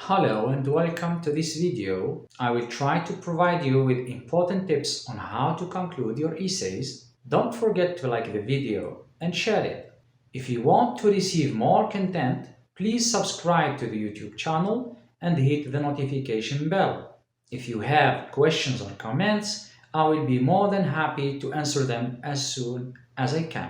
Hello and welcome to this video. I will try to provide you with important tips on how to conclude your essays. Don't forget to like the video and share it. If you want to receive more content, please subscribe to the YouTube channel and hit the notification bell. If you have questions or comments, I will be more than happy to answer them as soon as I can.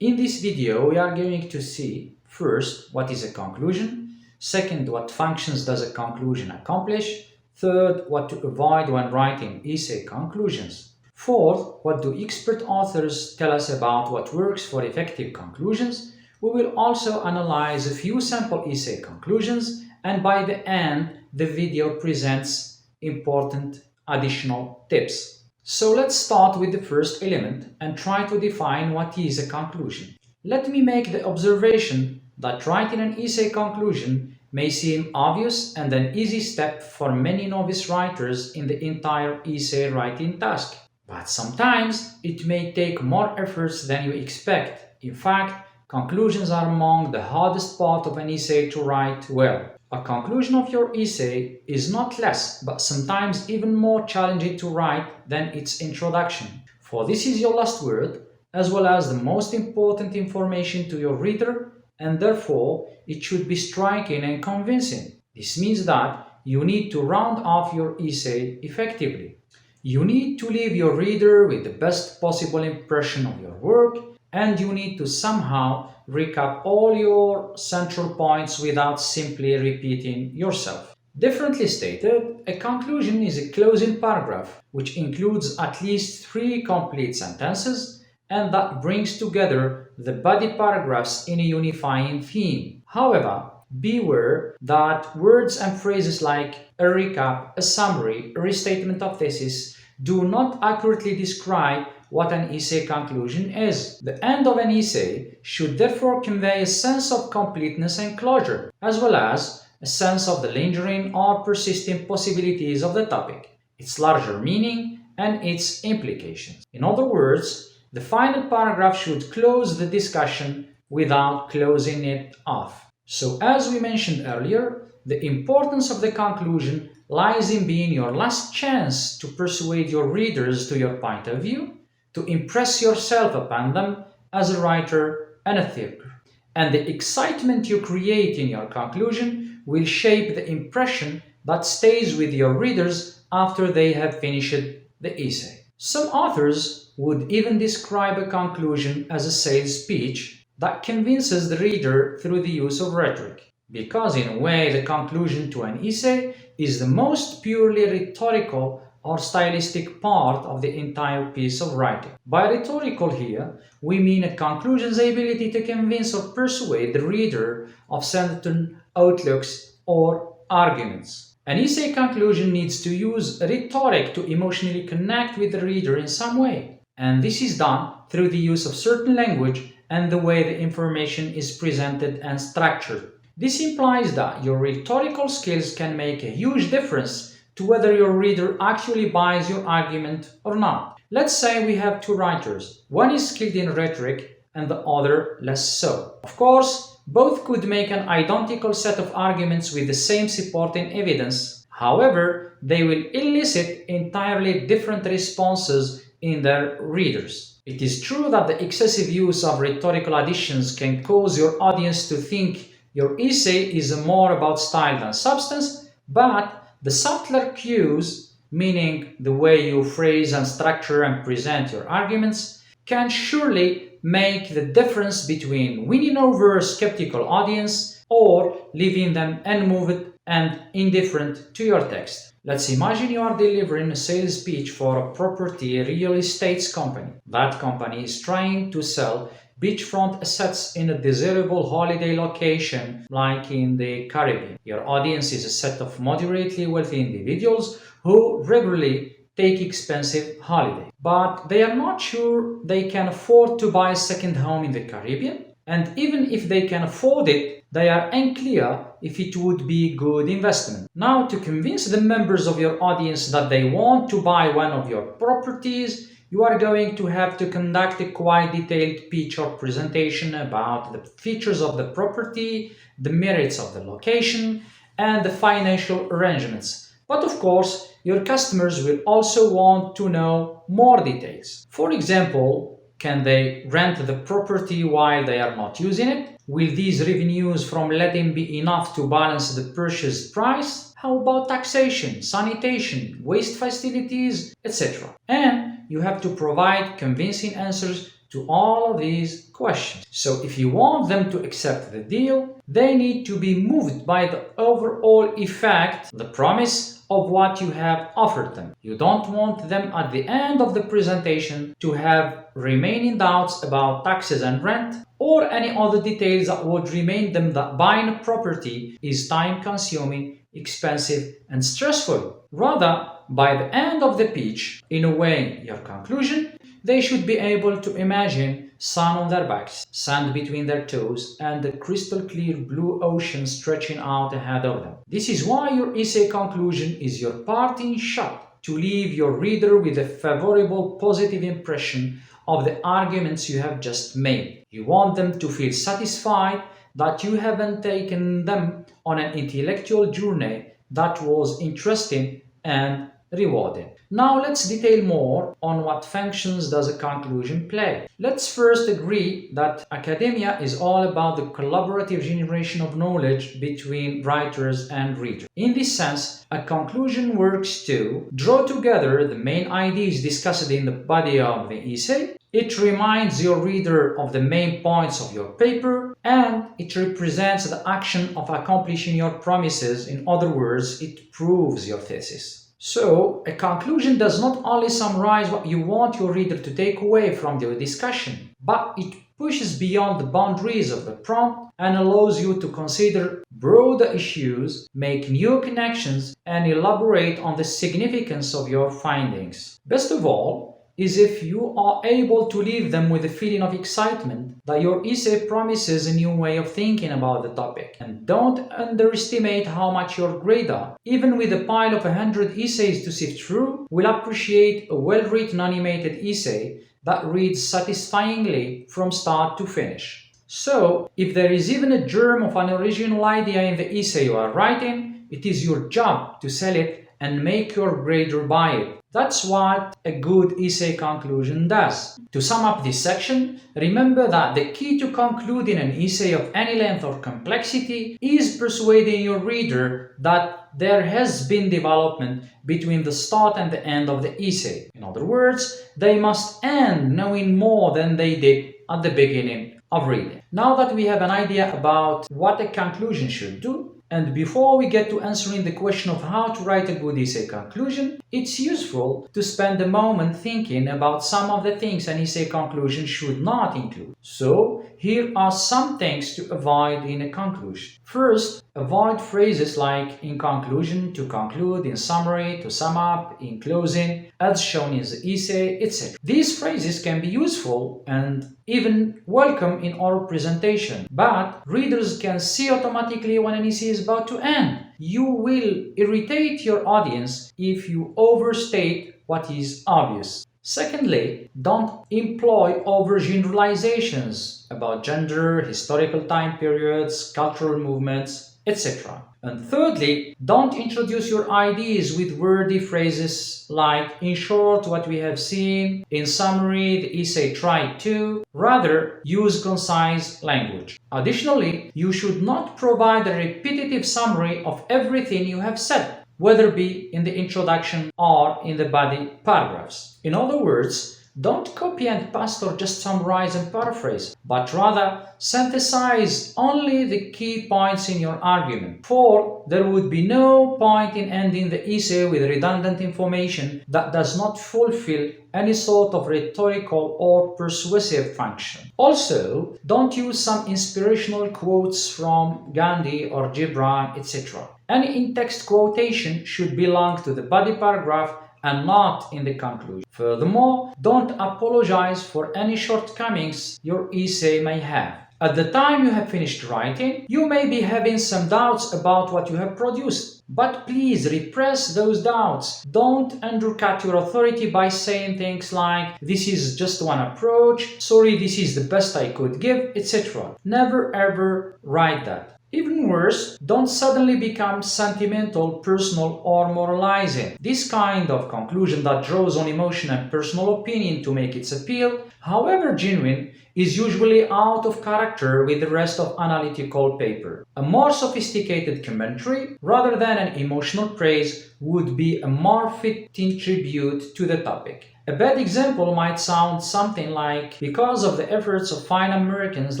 In this video, we are going to see first what is a conclusion. Second, what functions does a conclusion accomplish? Third, what to avoid when writing essay conclusions. Fourth, what do expert authors tell us about what works for effective conclusions? We will also analyze a few sample essay conclusions, and by the end, the video presents important additional tips. So let's start with the first element and try to define what is a conclusion. Let me make the observation that writing an essay conclusion may seem obvious and an easy step for many novice writers in the entire essay writing task. But sometimes it may take more efforts than you expect. In fact, conclusions are among the hardest part of an essay to write well. A conclusion of your essay is not less, but sometimes even more challenging to write than its introduction. For this is your last word, as well as the most important information to your reader, and therefore it should be striking and convincing. This means that you need to round off your essay effectively. You need to leave your reader with the best possible impression of your work, and you need to somehow recap all your central points without simply repeating yourself. Differently stated, a conclusion is a closing paragraph which includes at least 3 complete sentences and that brings together the body paragraphs in a unifying theme. However, beware that words and phrases like a recap, a summary, a restatement of thesis do not accurately describe what an essay conclusion is. The end of an essay should therefore convey a sense of completeness and closure, as well as a sense of the lingering or persisting possibilities of the topic, its larger meaning, and its implications. In other words, the final paragraph should close the discussion without closing it off. So, as we mentioned earlier, the importance of the conclusion lies in being your last chance to persuade your readers to your point of view, to impress yourself upon them as a writer and a thinker. And the excitement you create in your conclusion will shape the impression that stays with your readers after they have finished the essay. Some authors would even describe a conclusion as a sales speech that convinces the reader through the use of rhetoric, because in a way the conclusion to an essay is the most purely rhetorical or stylistic part of the entire piece of writing. By rhetorical here, we mean a conclusion's ability to convince or persuade the reader of certain outlooks or arguments. An essay conclusion needs to use rhetoric to emotionally connect with the reader in some way, and this is done through the use of certain language and the way the information is presented and structured. This implies that your rhetorical skills can make a huge difference to whether your reader actually buys your argument or not. Let's say we have 2 writers. One is skilled in rhetoric and the other less so. Of course, both could make an identical set of arguments with the same supporting evidence. However, they will elicit entirely different responses in their readers. It is true that the excessive use of rhetorical additions can cause your audience to think your essay is more about style than substance, but the subtler cues, meaning the way you phrase and structure and present your arguments, can surely make the difference between winning over a skeptical audience or leaving them unmoved and indifferent to your text. Let's imagine you are delivering a sales pitch for a property real estate company. That company is trying to sell beachfront assets in a desirable holiday location like in the Caribbean. Your audience is a set of moderately wealthy individuals who regularly take expensive holidays, but they are not sure they can afford to buy a second home in the Caribbean, and even if they can afford it, they are unclear if it would be a good investment. Now, to convince the members of your audience that they want to buy one of your properties, you are going to have to conduct a quite detailed pitch or presentation about the features of the property, the merits of the location, and the financial arrangements. But of course, your customers will also want to know more details. For example, can they rent the property while they are not using it? Will these revenues from letting be enough to balance the purchase price? How about taxation, sanitation, waste facilities, etc.? And you have to provide convincing answers to all of these questions. So if you want them to accept the deal, they need to be moved by the overall effect, the promise of what you have offered them. You don't want them at the end of the presentation to have remaining doubts about taxes and rent or any other details that would remind them that buying a property is time-consuming, expensive, and stressful. Rather, by the end of the pitch, in a way, your conclusion, they should be able to imagine sun on their backs, sand between their toes, and the crystal clear blue ocean stretching out ahead of them. This is why your essay conclusion is your parting shot to leave your reader with a favorable, positive impression of the arguments you have just made. You want them to feel satisfied that you haven't taken them on an intellectual journey that was interesting and rewarding. Now let's detail more on what functions does a conclusion play. Let's first agree that academia is all about the collaborative generation of knowledge between writers and readers. In this sense, a conclusion works to draw together the main ideas discussed in the body of the essay. It reminds your reader of the main points of your paper, and it represents the action of accomplishing your promises. In other words, it proves your thesis. So, a conclusion does not only summarize what you want your reader to take away from the discussion, but it pushes beyond the boundaries of the prompt and allows you to consider broader issues, make new connections, and elaborate on the significance of your findings. Best of all, is if you are able to leave them with a feeling of excitement that your essay promises a new way of thinking about the topic. And don't underestimate how much your grader, even with a pile of 100 essays to sift through, will appreciate a well-written animated essay that reads satisfyingly from start to finish. So, if there is even a germ of an original idea in the essay you are writing, it is your job to sell it and make your grader buy it. That's what a good essay conclusion does. To sum up this section, remember that the key to concluding an essay of any length or complexity is persuading your reader that there has been development between the start and the end of the essay. In other words, they must end knowing more than they did at the beginning of reading. Now that we have an idea about what a conclusion should do, and before we get to answering the question of how to write a good essay conclusion, it's useful to spend a moment thinking about some of the things an essay conclusion should not include. So, here are some things to avoid in a conclusion. First, avoid phrases like in conclusion, to conclude, in summary, to sum up, in closing, as shown in the essay, etc. These phrases can be useful and even welcome in oral presentation, but readers can see automatically when an essay is about to end. You will irritate your audience if you overstate what is obvious. Secondly, don't employ overgeneralizations about gender, historical time periods, cultural movements, etc. And thirdly, don't introduce your ideas with wordy phrases like in short, what we have seen, in summary, the essay tried to. Rather, use concise language. Additionally, you should not provide a repetitive summary of everything you have said, whether it be in the introduction or in the body paragraphs. In other words, don't copy and paste or just summarize and paraphrase, but rather synthesize only the key points in your argument. For there would be no point in ending the essay with redundant information that does not fulfill any sort of rhetorical or persuasive function. Also, don't use some inspirational quotes from Gandhi or Gibran, etc. Any in-text quotation should belong to the body paragraph and not in the conclusion. Furthermore, don't apologize for any shortcomings your essay may have. At the time you have finished writing, you may be having some doubts about what you have produced, but please repress those doubts. Don't undercut your authority by saying things like, this is just one approach, sorry, this is the best I could give, etc. Never ever write that. Even worse, don't suddenly become sentimental, personal, or moralizing. This kind of conclusion that draws on emotion and personal opinion to make its appeal, however genuine, is usually out of character with the rest of analytical paper. A more sophisticated commentary, rather than an emotional praise, would be a more fitting tribute to the topic. A bad example might sound something like, because of the efforts of fine Americans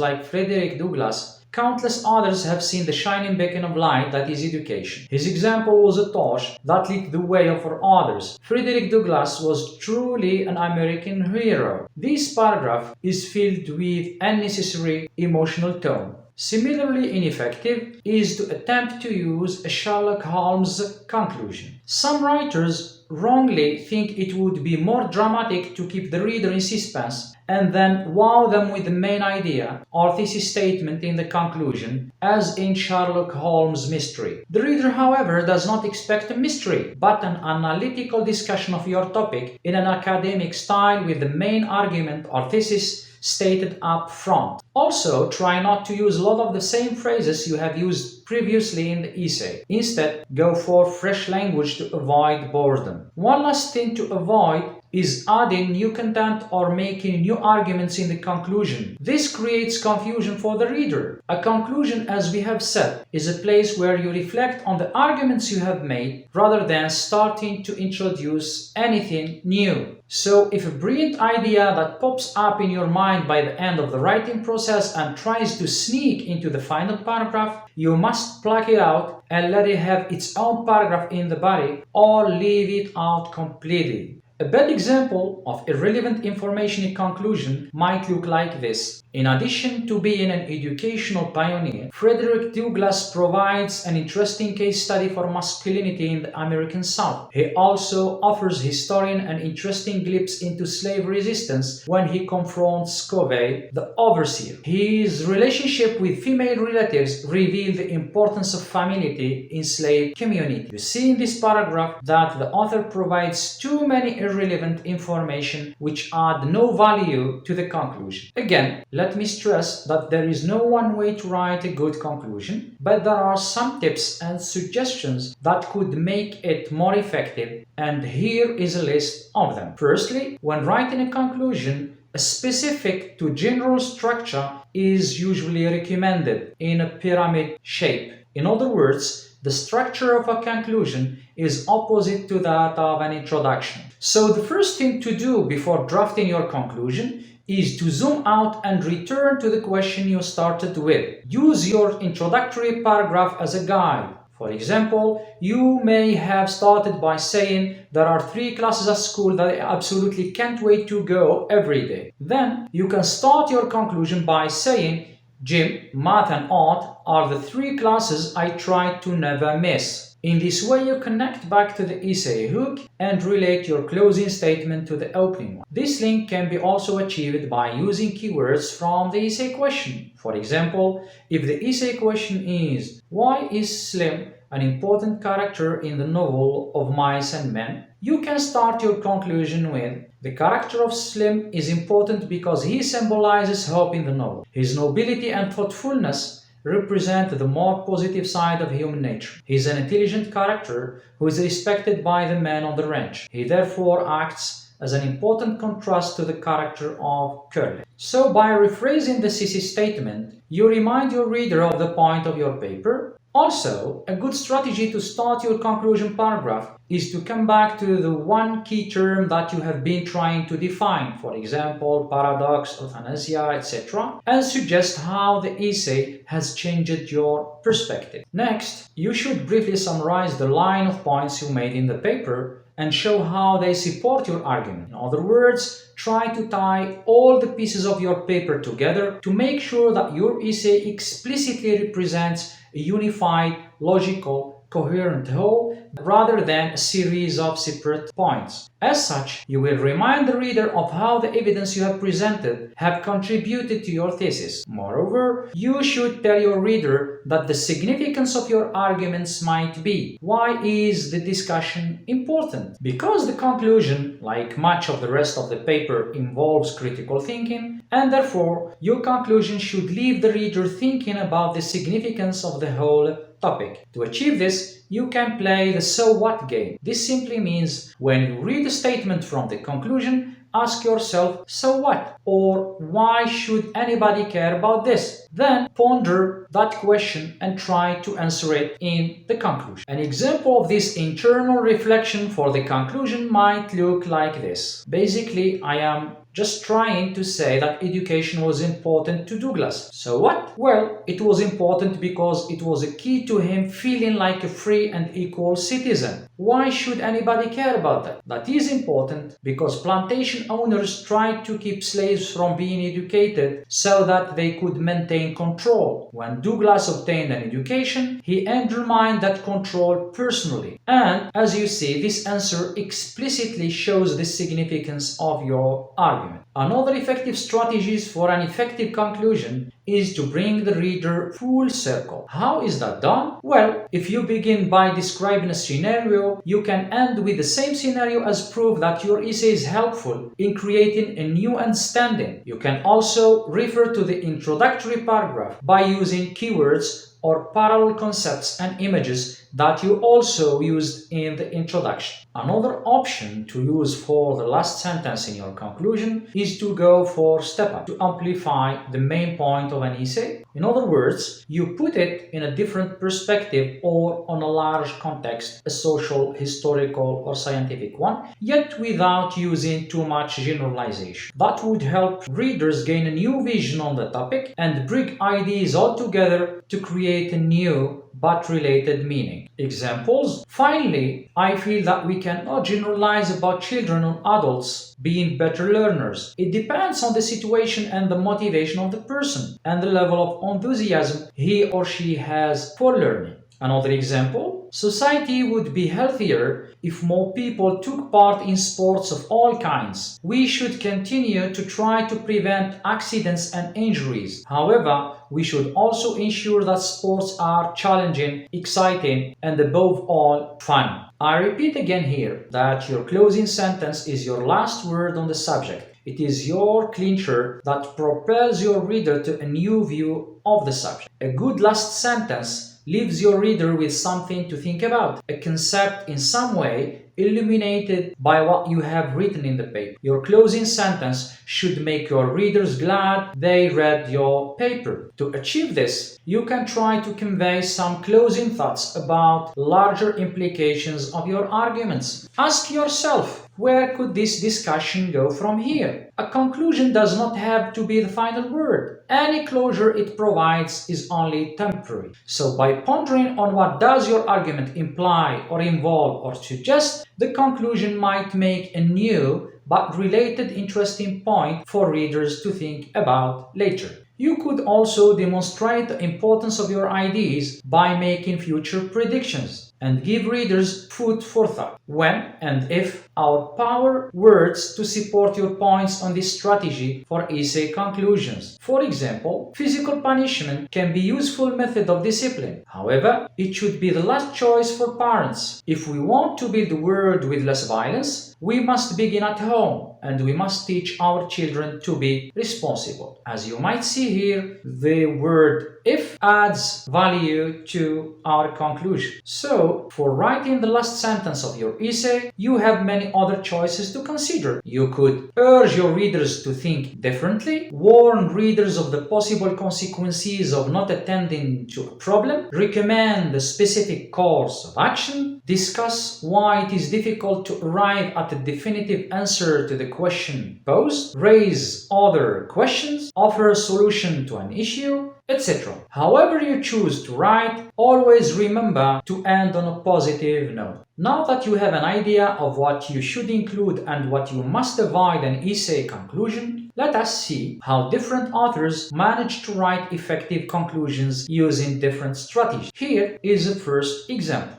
like Frederick Douglass, countless others have seen the shining beacon of light that is education. His example was a torch that lit the way for others. Frederick Douglass was truly an American hero. This paragraph is filled with unnecessary emotional tone. Similarly ineffective is to attempt to use a Sherlock Holmes conclusion. Some writers wrongly think it would be more dramatic to keep the reader in suspense and then wow them with the main idea or thesis statement in the conclusion, as in Sherlock Holmes' mystery. The reader, however, does not expect a mystery, but an analytical discussion of your topic in an academic style with the main argument or thesis stated up front. Also, try not to use a lot of the same phrases you have used previously in the essay. Instead, go for fresh language to avoid boredom. One last thing to avoid is adding new content or making new arguments in the conclusion. This creates confusion for the reader. A conclusion, as we have said, is a place where you reflect on the arguments you have made rather than starting to introduce anything new. So if a brilliant idea that pops up in your mind by the end of the writing process and tries to sneak into the final paragraph, you must pluck it out and let it have its own paragraph in the body or leave it out completely. A bad example of irrelevant information in conclusion might look like this. In addition to being an educational pioneer, Frederick Douglass provides an interesting case study for masculinity in the American South. He also offers historian an interesting glimpse into slave resistance when he confronts Covey, the overseer. His relationship with female relatives reveal the importance of femininity in slave community. You see in this paragraph that the author provides too many irrelevant information which add no value to the conclusion. Again, let me stress that there is no one way to write a good conclusion, but there are some tips and suggestions that could make it more effective, and here is a list of them. Firstly, when writing a conclusion, a specific to general structure is usually recommended in a pyramid shape. In other words, the structure of a conclusion is opposite to that of an introduction. So the first thing to do before drafting your conclusion is to zoom out and return to the question you started with. Use your introductory paragraph as a guide. For example, you may have started by saying there are 3 classes at school that I absolutely can't wait to go every day. Then you can start your conclusion by saying, Gym, math and art are the 3 classes I try to never miss. In this way you connect back to the essay hook and relate your closing statement to the opening one. This link can be also achieved by using keywords from the essay question. For example, if the essay question is, why is Slim an important character in the novel of Mice and Men? You can start your conclusion with, the character of Slim is important because he symbolizes hope in the novel. His nobility and thoughtfulness represent the more positive side of human nature. He is an intelligent character who is respected by the men on the ranch. He therefore acts as an important contrast to the character of Curly. So by rephrasing the thesis statement, you remind your reader of the point of your paper. Also, a good strategy to start your conclusion paragraph is to come back to the one key term that you have been trying to define, for example, paradox, euthanasia, etc., and suggest how the essay has changed your perspective. Next, you should briefly summarize the line of points you made in the paper and show how they support your argument. In other words, try to tie all the pieces of your paper together to make sure that your essay explicitly represents a unified, logical, coherent whole rather than a series of separate points. As such, you will remind the reader of how the evidence you have presented have contributed to your thesis. Moreover, you should tell your reader that the significance of your arguments might be. Why is the discussion important? Because the conclusion, like much of the rest of the paper, involves critical thinking, and therefore your conclusion should leave the reader thinking about the significance of the whole topic. To achieve this, you can play the so what game. This simply means when you read a statement from the conclusion, ask yourself, so what? Or why should anybody care about this? Then ponder that question and try to answer it in the conclusion. An example of this internal reflection for the conclusion might look like this. Basically, I am just trying to say that education was important to Douglas. So what? Well, it was important because it was a key to him feeling like a free and equal citizen. Why should anybody care about that? That is important because plantation owners tried to keep slaves from being educated so that they could maintain control. When Douglas obtained an education, he undermined that control personally. And as you see, this answer explicitly shows the significance of your argument. Another effective strategy for an effective conclusion is to bring the reader full circle. How is that done? Well, if you begin by describing a scenario, you can end with the same scenario as proof that your essay is helpful in creating a new understanding. You can also refer to the introductory paragraph by using keywords or parallel concepts and images that you also used in the introduction. Another option to use for the last sentence in your conclusion is to go for step up, to amplify the main point of an essay. In other words, you put it in a different perspective or on a large context, a social, historical, or scientific one, yet without using too much generalization. That would help readers gain a new vision on the topic and bring ideas all together to create a new but related meaning. Examples? Finally, I feel that we cannot generalize about children or adults being better learners. It depends on the situation and the motivation of the person and the level of enthusiasm he or she has for learning. Another example? Society would be healthier if more people took part in sports of all kinds. We should continue to try to prevent accidents and injuries. However, we should also ensure that sports are challenging, exciting, and above all, fun. I repeat again here that your closing sentence is your last word on the subject. It is your clincher that propels your reader to a new view of the subject. A good last sentence leaves your reader with something to think about, a concept in some way illuminated by what you have written in the paper. Your closing sentence should make your readers glad they read your paper. To achieve this, you can try to convey some closing thoughts about larger implications of your arguments. Ask yourself, where could this discussion go from here? A conclusion does not have to be the final word. Any closure it provides is only temporary. So by pondering on what does your argument imply or involve or suggest, the conclusion might make a new but related interesting point for readers to think about later. You could also demonstrate the importance of your ideas by making future predictions and give readers food for thought. When and if our power words to support your points on this strategy for essay conclusions. For example, physical punishment can be a useful method of discipline. However, it should be the last choice for parents. If we want to build a world with less violence, we must begin at home and we must teach our children to be responsible. As you might see here, the word if adds value to our conclusion. So, for writing the last sentence of your essay, you have many other choices to consider. You could urge your readers to think differently, warn readers of the possible consequences of not attending to a problem, recommend a specific course of action, discuss why it is difficult to arrive at a definitive answer to the question posed, raise other questions, offer a solution to an issue, etc. However you choose to write, always remember to end on a positive note. Now that you have an idea of what you should include and what you must avoid in an essay conclusion, let us see how different authors manage to write effective conclusions using different strategies. Here is the first example.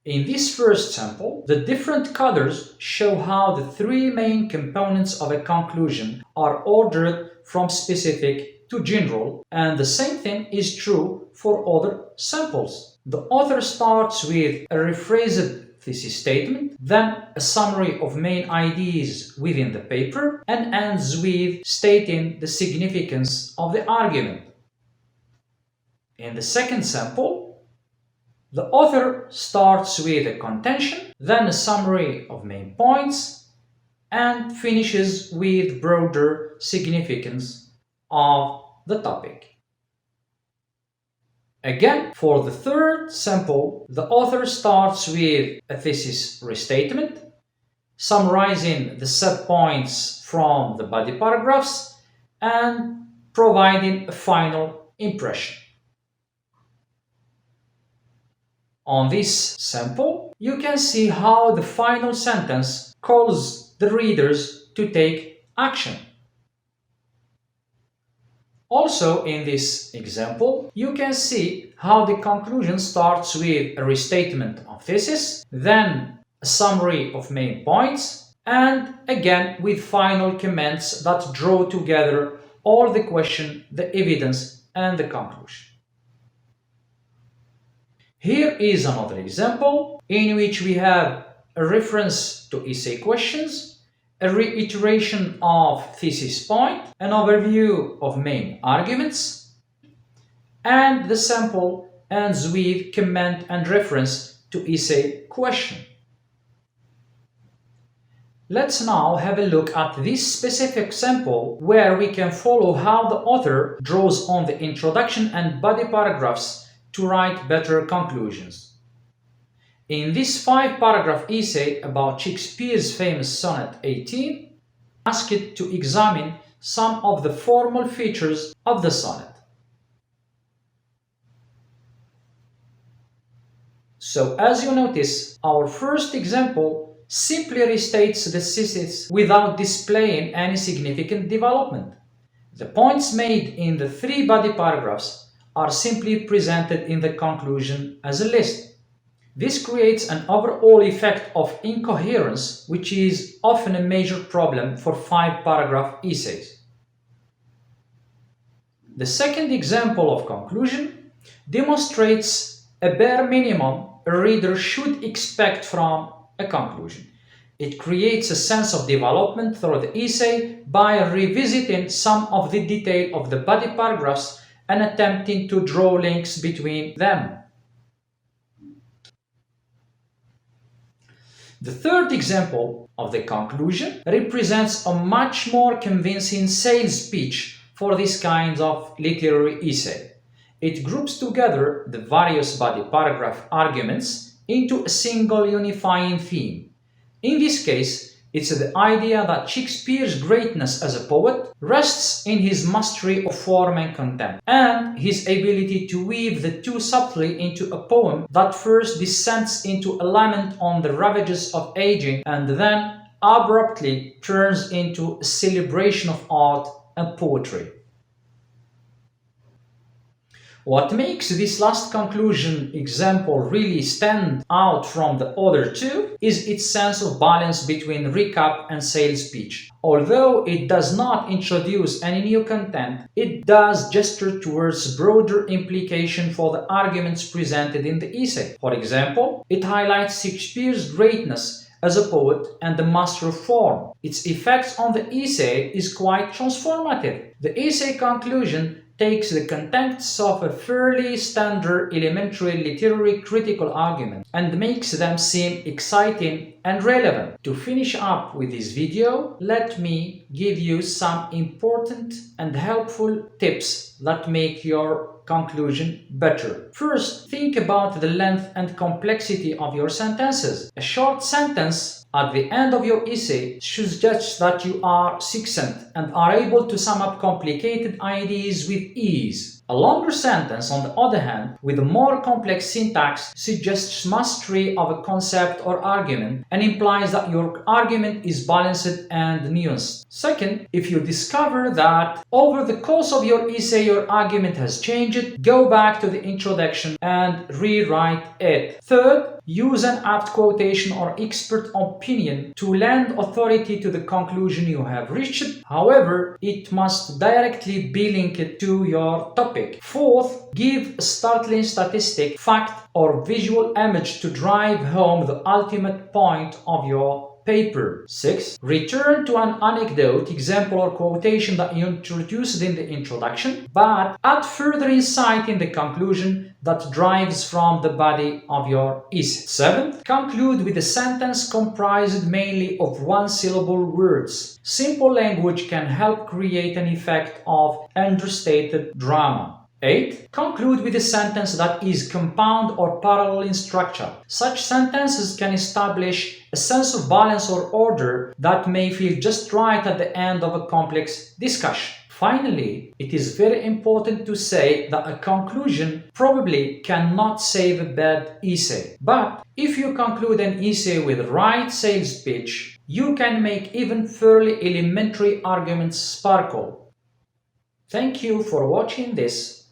In this first sample, the different colors show how the three main components of a conclusion are ordered from specific to general, and the same thing is true for other samples. The author starts with a rephrased thesis statement, then a summary of main ideas within the paper, and ends with stating the significance of the argument. In the second sample, the author starts with a contention, then a summary of main points, and finishes with broader significance of the topic. Again, for the third sample, the author starts with a thesis restatement, summarizing the subpoints from the body paragraphs and providing a final impression. On this sample, you can see how the final sentence calls the readers to take action. Also, in this example, you can see how the conclusion starts with a restatement of thesis, then a summary of main points, and again with final comments that draw together all the question, the evidence, and the conclusion. Here is another example in which we have a reference to essay questions, a reiteration of thesis point, an overview of main arguments, and the sample ends with comment and reference to essay question. Let's now have a look at this specific sample where we can follow how the author draws on the introduction and body paragraphs to write better conclusions. In this 5-paragraph essay about Shakespeare's famous sonnet 18, asked to examine some of the formal features of the sonnet. So, as you notice, our first example simply restates the thesis without displaying any significant development. The points made in the 3 body paragraphs are simply presented in the conclusion as a list. This creates an overall effect of incoherence, which is often a major problem for 5-paragraph essays. The second example of conclusion demonstrates a bare minimum a reader should expect from a conclusion. It creates a sense of development through the essay by revisiting some of the detail of the body paragraphs and attempting to draw links between them. The third example of the conclusion represents a much more convincing sales pitch for this kind of literary essay. It groups together the various body paragraph arguments into a single unifying theme. In this case, it's the idea that Shakespeare's greatness as a poet rests in his mastery of form and content, and his ability to weave the two subtly into a poem that first descends into a lament on the ravages of aging and then abruptly turns into a celebration of art and poetry. What makes this last conclusion example really stand out from the other two is its sense of balance between recap and sales pitch. Although it does not introduce any new content, it does gesture towards broader implication for the arguments presented in the essay. For example, it highlights Shakespeare's greatness as a poet and the master of form. Its effects on the essay is quite transformative. The essay conclusion takes the contents of a fairly standard elementary literary critical argument and makes them seem exciting and relevant. To finish up with this video, let me give you some important and helpful tips that make your conclusion better. First, think about the length and complexity of your sentences. A short sentence at the end of your essay should judge that you are succinct and are able to sum up complicated ideas with ease. A longer sentence, on the other hand, with a more complex syntax suggests mastery of a concept or argument and implies that your argument is balanced and nuanced. Second, if you discover that over the course of your essay your argument has changed, go back to the introduction and rewrite it. Third, use an apt quotation or expert opinion to lend authority to the conclusion you have reached. However, it must directly be linked to your topic. Fourth, give a startling statistic, fact, or visual image to drive home the ultimate point of your paper. 6. Return to an anecdote, example, or quotation that you introduced in the introduction, but add further insight in the conclusion that drives from the body of your essay. 7. Conclude with a sentence comprised mainly of one-syllable words. Simple language can help create an effect of understated drama. 8. Conclude with a sentence that is compound or parallel in structure. Such sentences can establish a sense of balance or order that may feel just right at the end of a complex discussion. Finally, it is very important to say that a conclusion probably cannot save a bad essay. But if you conclude an essay with the right sales pitch, you can make even fairly elementary arguments sparkle. Thank you for watching this.